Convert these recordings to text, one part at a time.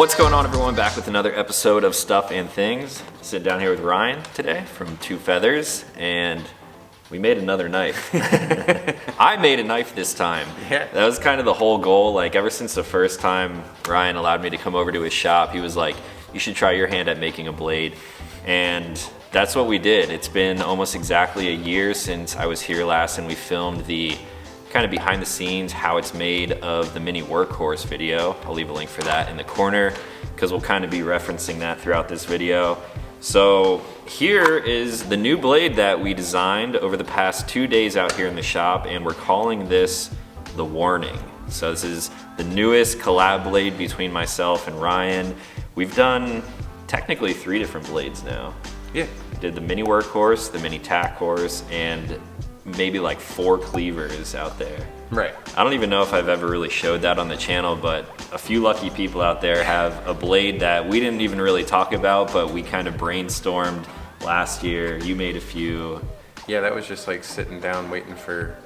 What's going on, everyone? Back with another episode of Stuff and Things. Sitting down here with Ryan today from 2Feathers, and we made another knife. I made a knife this time. Yeah. That was kind of the whole goal. Like, ever since the first time Ryan allowed me to come over to his shop, he was like, you should try your hand at making a blade. And that's what we did. It's been almost exactly a year since I was here last, and we filmed the kind of behind the scenes, how it's made of the mini workhorse video. I'll leave a link for that in the corner because we'll kind of be referencing that throughout this video. So here is the new blade that we designed over the past 2 days out here in the shop, and we're calling this the WHARNIng. So this is the newest collab blade between myself and Ryan. We've done technically 3 different blades now. Yeah. We did the mini workhorse, the mini tack horse, and maybe like 4 cleavers out there. Right. I don't even know if I've ever really showed that on the channel, but a few lucky people out there have a blade that we didn't even really talk about, but we kind of brainstormed last year. You made a few. Yeah, that was just like sitting down waiting for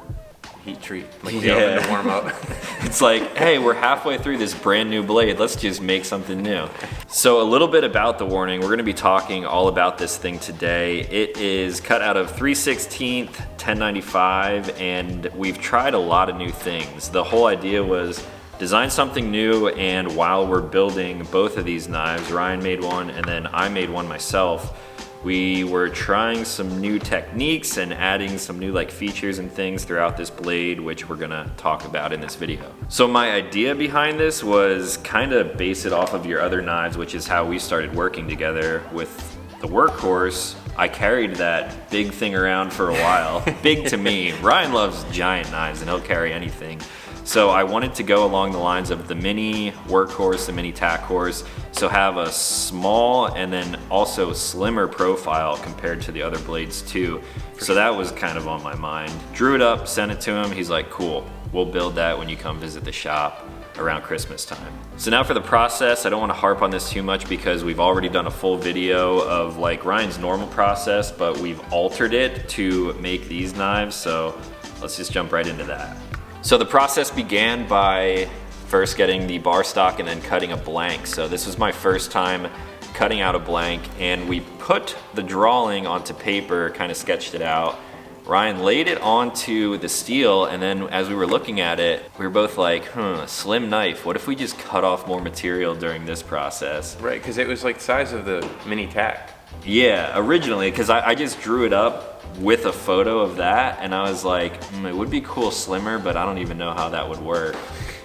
heat treat, like the Yeah. oven to warm up. It's like, hey, we're halfway through this brand new blade. Let's just make something new. So a little bit about the WHARNIng. We're gonna be talking all about this thing today. It is cut out of 3/16 1095, and we've tried a lot of new things. The whole idea was design something new, and while we're building both of these knives, Ryan made one and then I made one myself, we were trying some new techniques and adding some new features and things throughout this blade, which we're gonna talk about in this video. So my idea behind this was kind of base it off of your other knives, which is how we started working together with the workhorse. I carried that big thing around for a while. Big to me. Ryan loves giant knives and he'll carry anything. So I wanted to go along the lines of the mini workhorse, the mini tack horse, so have a small and then also slimmer profile compared to the other blades too. So that was kind of on my mind. Drew it up, sent it to him. He's like, cool, we'll build that when you come visit the shop around Christmas time. So now for the process, I don't want to harp on this too much because we've already done a full video of Ryan's normal process, but we've altered it to make these knives. So let's just jump right into that. So the process began by first getting the bar stock and then cutting a blank. So this was my first time cutting out a blank, and we put the drawing onto paper, kind of sketched it out. Ryan laid it onto the steel, and then as we were looking at it, we were both like, slim knife. What if we just cut off more material during this process? Right, because it was like the size of the mini tack. Yeah, originally, because I just drew it up with a photo of that, and I was like, it would be cool slimmer, but I don't even know how that would work.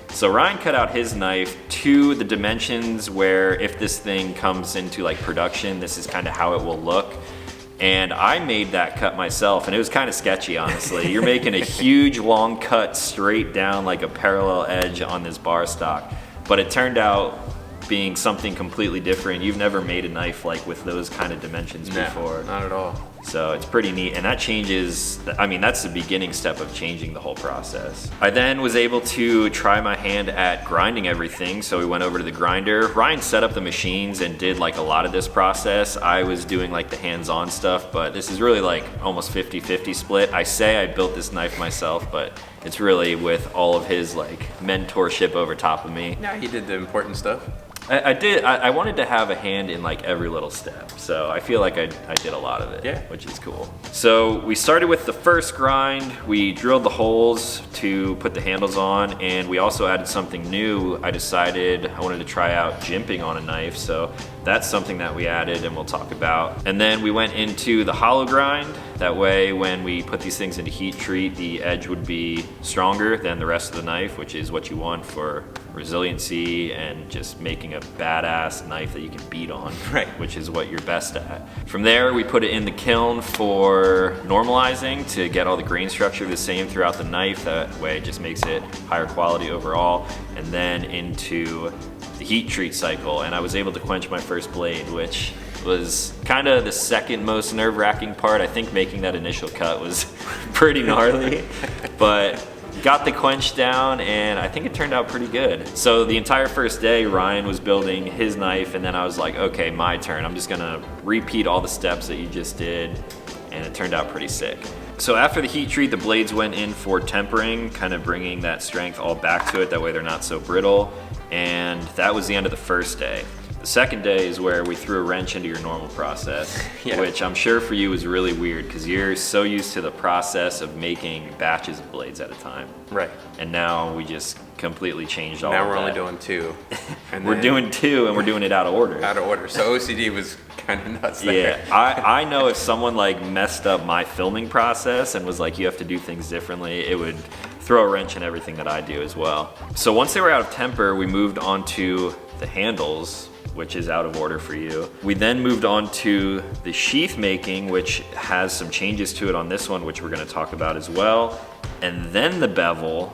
So Ryan cut out his knife to the dimensions where if this thing comes into production, this is kind of how it will look. And I made that cut myself, and it was kind of sketchy, honestly. You're making a huge long cut straight down like a parallel edge on this bar stock, but it turned out being something completely different. You've never made a knife with those kind of dimensions before. Not at all. So it's pretty neat, and that changes, that's the beginning step of changing the whole process. I then was able to try my hand at grinding everything, so we went over to the grinder. Ryan set up the machines and did a lot of this process. I was doing the hands-on stuff, but this is really almost 50-50 split. I say I built this knife myself, but it's really with all of his mentorship over top of me. Yeah, he did the important stuff. I did. I wanted to have a hand in every little step, so I feel like I did a lot of it, yeah, which is cool. So we started with the first grind. We drilled the holes to put the handles on, and we also added something new. I decided I wanted to try out jimping on a knife, so that's something that we added and we'll talk about. And then we went into the hollow grind. That way, when we put these things into heat treat, the edge would be stronger than the rest of the knife, which is what you want for resiliency and just making a badass knife that you can beat on, right? Which is what you're best at. From there, we put it in the kiln for normalizing to get all the grain structure the same throughout the knife. That way, it just makes it higher quality overall. And then into the heat treat cycle, and I was able to quench my first blade, which was kind of the second most nerve-wracking part. I think making that initial cut was pretty gnarly, but got the quench down, and I think it turned out pretty good. So the entire first day, Ryan was building his knife, and then I was like, okay, my turn. I'm just gonna repeat all the steps that you just did, and it turned out pretty sick. So after the heat treat, the blades went in for tempering, kind of bringing that strength all back to it. That way they're not so brittle. And that was the end of the first day. The second day is where we threw a wrench into your normal process, Yeah. which I'm sure for you was really weird because you're so used to the process of making batches of blades at a time. Right. And now we just completely changed all Now of we're that. only doing 2. And We're then doing 2 and we're doing it out of order. out of order. So OCD was kind of nuts there. Yeah, I know if someone like messed up my filming process and was like, you have to do things differently, it would throw a wrench in everything that I do as well. So once they were out of temper, we moved on to the handles, which is out of order for you. We then moved on to the sheath making, which has some changes to it on this one, which we're gonna talk about as well. And then the bevel,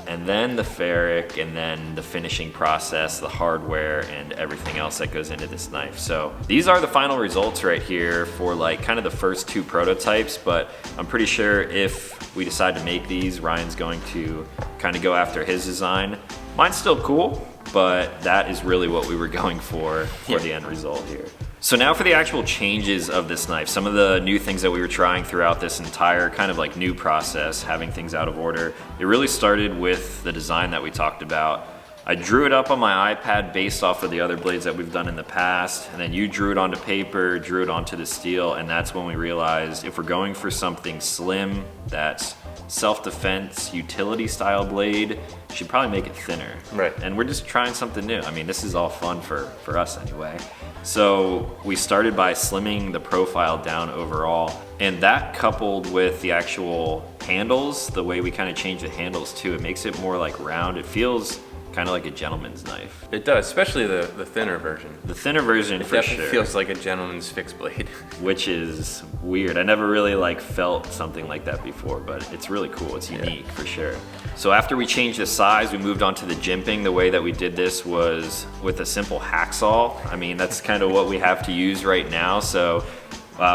and then the ferric, and then the finishing process, the hardware, and everything else that goes into this knife. So these are the final results right here for like kind of the first 2 prototypes, but I'm pretty sure if we decide to make these, Ryan's going to kind of go after his design. Mine's still cool, but that is really what we were going for the end result here. So now for the actual changes of this knife, some of the new things that we were trying throughout this entire kind of like new process, having things out of order. It really started with the design that we talked about. I drew it up on my iPad based off of the other blades that we've done in the past, and then you drew it onto paper, drew it onto the steel, and that's when we realized if we're going for something slim that's self-defense, utility style blade, you should probably make it thinner. Right. And we're just trying something new. I mean, this is all fun for us anyway. So we started by slimming the profile down overall, and that coupled with the actual handles, the way we kind of change the handles too, it makes it more like round. It feels kind of like a gentleman's knife. It does, especially the thinner version. The thinner version It for definitely sure. feels like a gentleman's fixed blade. Which is weird. I never really like felt something like that before, but it's really cool. It's unique for sure. So after we changed the size, we moved on to the jimping. The way that we did this was with a simple hacksaw. I mean, that's kind of what we have to use right now. So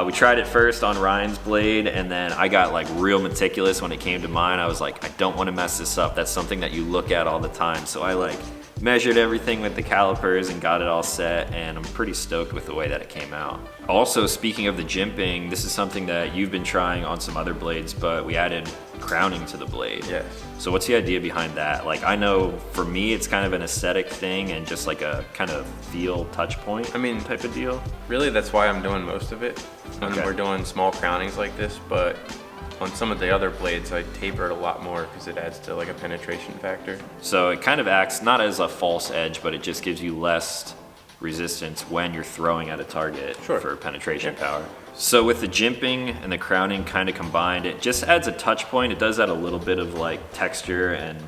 we tried it first on Ryan's blade, and then I got like real meticulous when it came to mine. I was like, I don't want to mess this up. That's something that you look at all the time. So I like measured everything with the calipers and got it all set, and I'm pretty stoked with the way that it came out. Also, speaking of the jimping, this is something that you've been trying on some other blades, but we added crowning to the blade. Yes. So what's the idea behind that? Like, I know for me, it's kind of an aesthetic thing and just like a kind of feel touch point, I mean, type of deal. Really, that's why I'm doing most of it when Okay. we're doing small crownings like this, but on some of the other blades, I taper it a lot more because it adds to like a penetration factor. So it kind of acts not as a false edge, but it just gives you less resistance when you're throwing at a target for penetration power. So with the jimping and the crowning kind of combined, it just adds a touch point. It does add a little bit of like texture and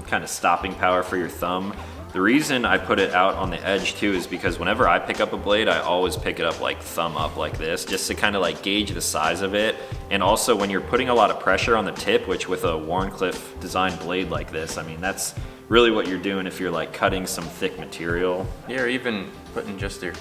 kind of stopping power for your thumb. The reason I put it out on the edge too is because whenever I pick up a blade, I always pick it up like thumb up like this, just to kind of like gauge the size of it. And also when you're putting a lot of pressure on the tip, which with a Wharncliffe designed blade like this, I mean, that's really what you're doing if you're like cutting some thick material. Yeah, or even putting just your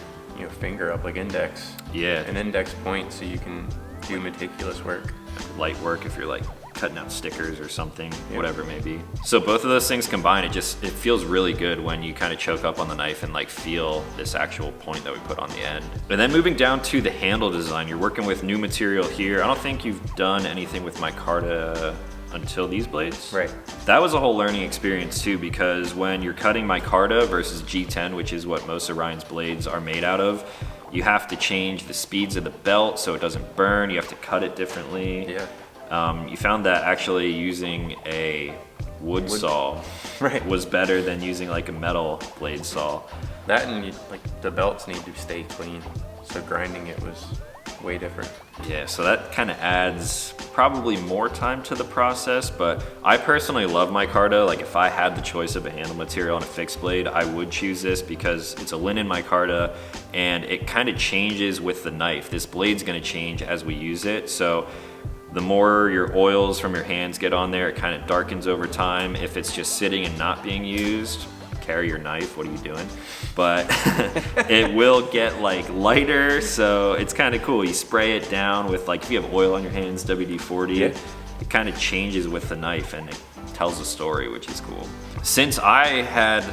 finger up like index. Yeah. An index point so you can do meticulous work. Light work if you're like cutting out stickers or something, whatever it may be. So both of those things combined, it feels really good when you kind of choke up on the knife and like feel this actual point that we put on the end. And then moving down to the handle design, you're working with new material here. I don't think you've done anything with micarta until these blades. Right. That was a whole learning experience too, because when you're cutting micarta versus G10, which is what most of Ryan's blades are made out of, you have to change the speeds of the belt so it doesn't burn. You have to cut it differently. Yeah. You found that actually using a wood saw was better than using like a metal blade saw. That and like the belts need to stay clean, so grinding it was way different. Yeah, so that kind of adds probably more time to the process, but I personally love micarta. Like if I had the choice of a handle material and a fixed blade, I would choose this because it's a linen micarta and it kind of changes with the knife. This blade's gonna change as we use it, so the more your oils from your hands get on there, it kind of darkens over time. If it's just sitting and not being used, carry your knife, what are you doing? But it will get like lighter, so it's kind of cool. You spray it down with like, if you have oil on your hands, WD-40, it kind of changes with the knife and it tells a story, which is cool. Since I had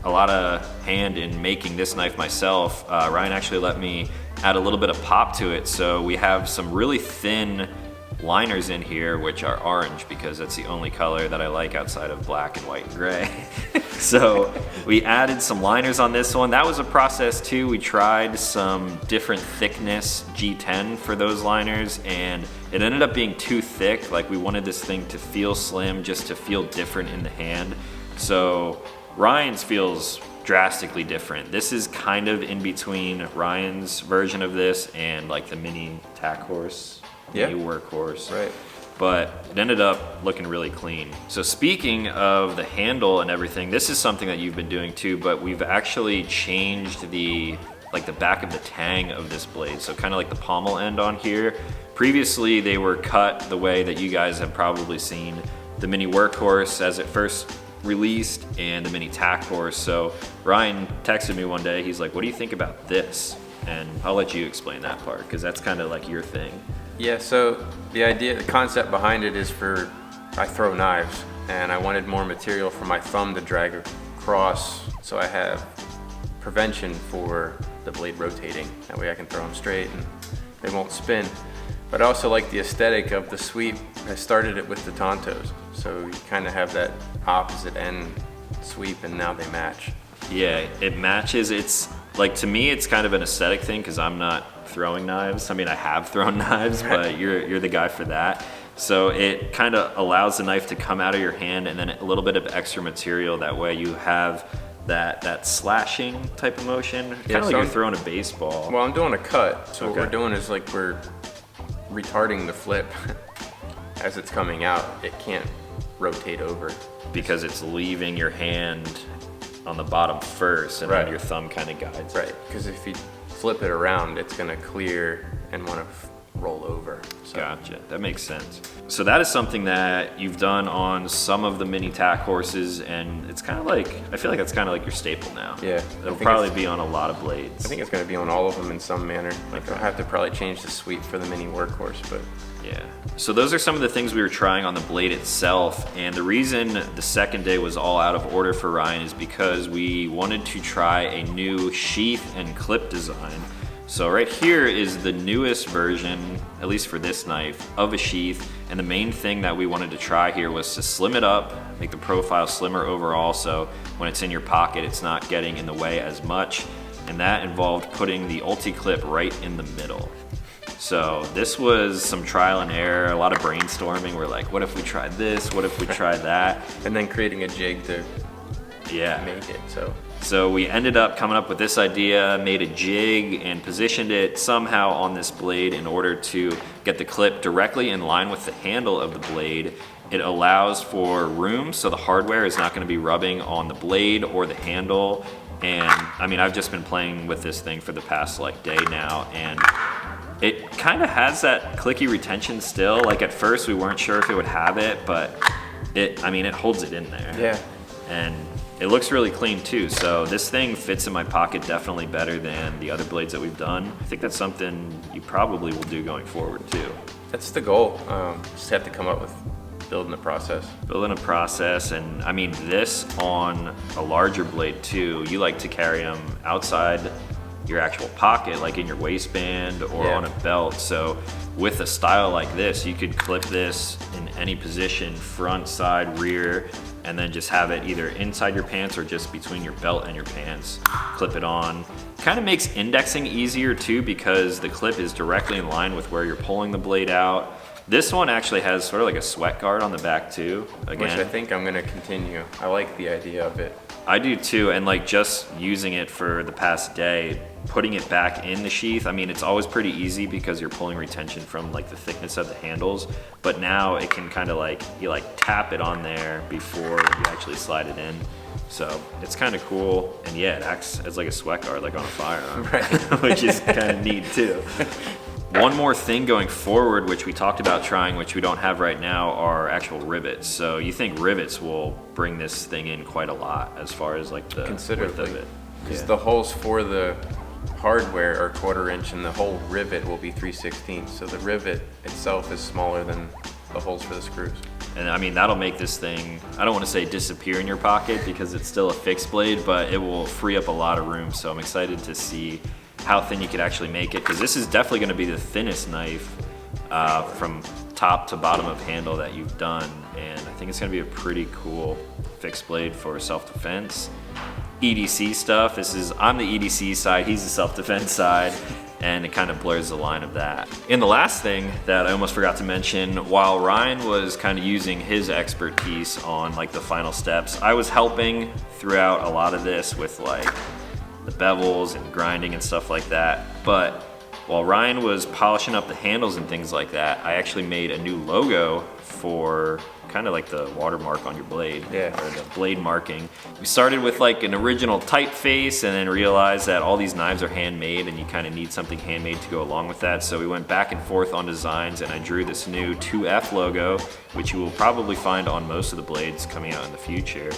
a lot of hand in making this knife myself, Ryan actually let me add a little bit of pop to it. So we have some really thin liners in here, which are orange because that's the only color that I like outside of black and white and gray. So we added some liners on this one. That was a process too. We tried some different thickness G10 for those liners, and it ended up being too thick. Like, we wanted this thing to feel slim, just to feel different in the hand. So Ryan's feels drastically different. This is kind of in between Ryan's version of this and like the mini tack horse, mini workhorse. Right. But it ended up looking really clean. So speaking of the handle and everything, this is something that you've been doing too, but we've actually changed the back of the tang of this blade. So kind of like the pommel end on here. Previously, they were cut the way that you guys have probably seen the mini workhorse as it first released and the mini tack horse. So Ryan texted me one day, he's like, what do you think about this? And I'll let you explain that part, because that's kind of like your thing. Yeah, so the concept behind it is I throw knives, and I wanted more material for my thumb to drag across, so I have prevention for the blade rotating. That way I can throw them straight and they won't spin. But I also like the aesthetic of the sweep. I started it with the Tontos, so you kind of have that opposite end sweep, and now they match. Yeah, it matches. It's like, to me, it's kind of an aesthetic thing because I'm not throwing knives. I mean, I have thrown knives, but you're the guy for that. So it kind of allows the knife to come out of your hand, and then a little bit of extra material. That way you have that slashing type of motion, kind of like you're throwing a baseball. Well, I'm doing a cut, so what we're doing is like we're retarding the flip as it's coming out. It can't rotate over because it's leaving your hand on the bottom first, and then your thumb kind of guides it. Right, because if you flip it around, it's gonna clear and want to roll over. So. Gotcha, that makes sense. So that is something that you've done on some of the mini tack horses, and it's kind of like, I feel like that's kind of like your staple now. Yeah. It'll probably be on a lot of blades. I think it's gonna be on all of them in some manner. Like, I'll have to probably change the sweep for the mini workhorse, but. Yeah. So those are some of the things we were trying on the blade itself, and the reason the second day was all out of order for Ryan is because we wanted to try a new sheath and clip design. So right here is the newest version, at least for this knife, of a sheath, and the main thing that we wanted to try here was to slim it up, make the profile slimmer overall, so when it's in your pocket it's not getting in the way as much, and that involved putting the ulti-clip right in the middle. So this was some trial and error, a lot of brainstorming. We're like, what if we tried this? What if we tried that? And then creating a jig to make it, So we ended up coming up with this idea, made a jig, and positioned it somehow on this blade in order to get the clip directly in line with the handle of the blade. It allows for room, so the hardware is not going to be rubbing on the blade or the handle. And I mean, I've just been playing with this thing for the past like day now, and it kind of has that clicky retention still. Like, at first we weren't sure if it would have it, but it holds it in there. Yeah. And it looks really clean too. So this thing fits in my pocket definitely better than the other blades that we've done. I think that's something you probably will do going forward too. That's the goal. Just have to come up with building a process. Building a process, and I mean, this on a larger blade too, you like to carry them outside your actual pocket, like in your waistband or on a belt. So with a style like this, you could clip this in any position, front, side, rear, and then just have it either inside your pants or just between your belt and your pants. Clip it on. Kind of makes indexing easier too, because the clip is directly in line with where you're pulling the blade out. This one actually has sort of like a sweat guard on the back too. Again, which I think I'm gonna continue. I like the idea of it. I do too, and like just using it for the past day, putting it back in the sheath, I mean, it's always pretty easy because you're pulling retention from like the thickness of the handles, but now it can kind of like, you like tap it on there before you actually slide it in. So it's kind of cool, and yeah, it acts as like a sweat guard, like on a firearm, right. Which is kind of neat too. One more thing going forward, which we talked about trying, which we don't have right now, are actual rivets. So you think rivets will bring this thing in quite a lot as far as like the width of it? Because the holes for the hardware are 1/4 inch, and the whole rivet will be 3/16. So the rivet itself is smaller than the holes for the screws. And I mean, that'll make this thing, I don't want to say disappear in your pocket because it's still a fixed blade, but it will free up a lot of room. So I'm excited to see how thin you could actually make it, because this is definitely going to be the thinnest knife from top to bottom of handle that you've done, and I think it's gonna be a pretty cool fixed blade for self-defense. EDC stuff, I'm the EDC side, he's the self-defense side, and it kind of blurs the line of that. And the last thing that I almost forgot to mention, while Ryan was kind of using his expertise on like the final steps, I was helping throughout a lot of this with like the bevels and grinding and stuff like that. But while Ryan was polishing up the handles and things like that, I actually made a new logo for kind of like the watermark on your blade, or the blade marking. We started with like an original typeface and then realized that all these knives are handmade and you kind of need something handmade to go along with that. So we went back and forth on designs, and I drew this new 2F logo, which you will probably find on most of the blades coming out in the future.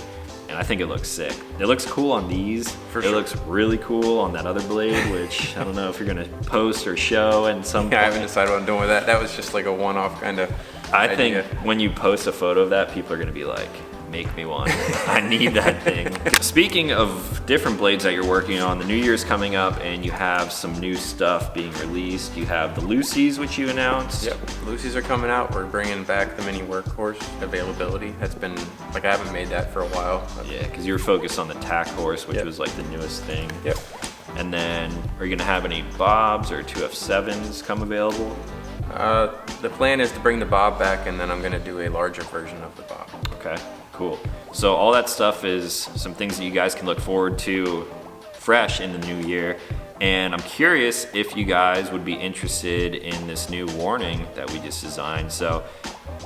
And I think it looks sick. It looks cool on these. It looks really cool on that other blade, which I don't know if you're gonna post or show in some I haven't decided what I'm doing with that. That was just like a one-off kind of idea. Think when you post a photo of that, people are gonna be like, make me one. I need that thing. Speaking of different blades that you're working on, the new year's coming up and you have some new stuff being released. You have the Lucy's, which you announced. Yep, Lucy's are coming out. We're bringing back the mini workhorse availability. That's been, like, I haven't made that for a while. Yeah, because you were focused on the tack horse, which was like the newest thing. Yep. And then, are you gonna have any bobs or 2F7s come available? The plan is to bring the bob back, and then I'm gonna do a larger version of the bob. Okay, cool. So all that stuff is some things that you guys can look forward to fresh in the new year. And I'm curious if you guys would be interested in this new warning that we just designed. So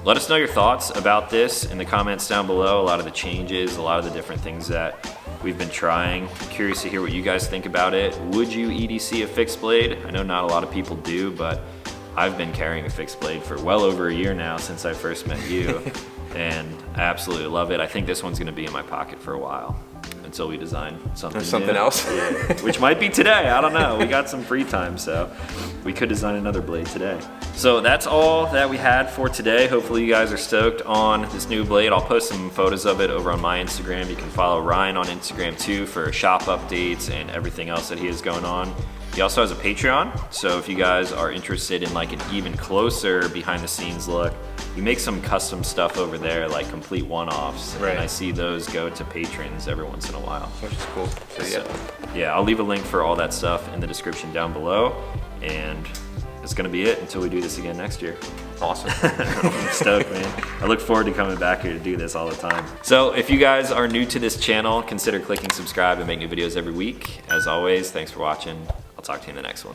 let us know your thoughts about this in the comments down below. A lot of the changes, a lot of the different things that we've been trying. I'm curious to hear what you guys think about it. Would you EDC a fixed blade? I know not a lot of people do, but I've been carrying a fixed blade for well over a year now since I first met you. And I absolutely love it. I think this one's gonna be in my pocket for a while until we design something new. Else? Yeah. Which might be today, I don't know. We got some free time, so we could design another blade today. So that's all that we had for today. Hopefully you guys are stoked on this new blade. I'll post some photos of it over on my Instagram. You can follow Ryan on Instagram too for shop updates and everything else that he has going on. He also has a Patreon, so if you guys are interested in like an even closer behind the scenes look, you make some custom stuff over there, like complete one-offs, and I see those go to patrons every once in a while. Which is cool. So yeah, I'll leave a link for all that stuff in the description down below, and that's gonna be it until we do this again next year. Awesome. I'm stoked, man. I look forward to coming back here to do this all the time. So if you guys are new to this channel, consider clicking subscribe and make new videos every week. As always, thanks for watching. I'll talk to you in the next one.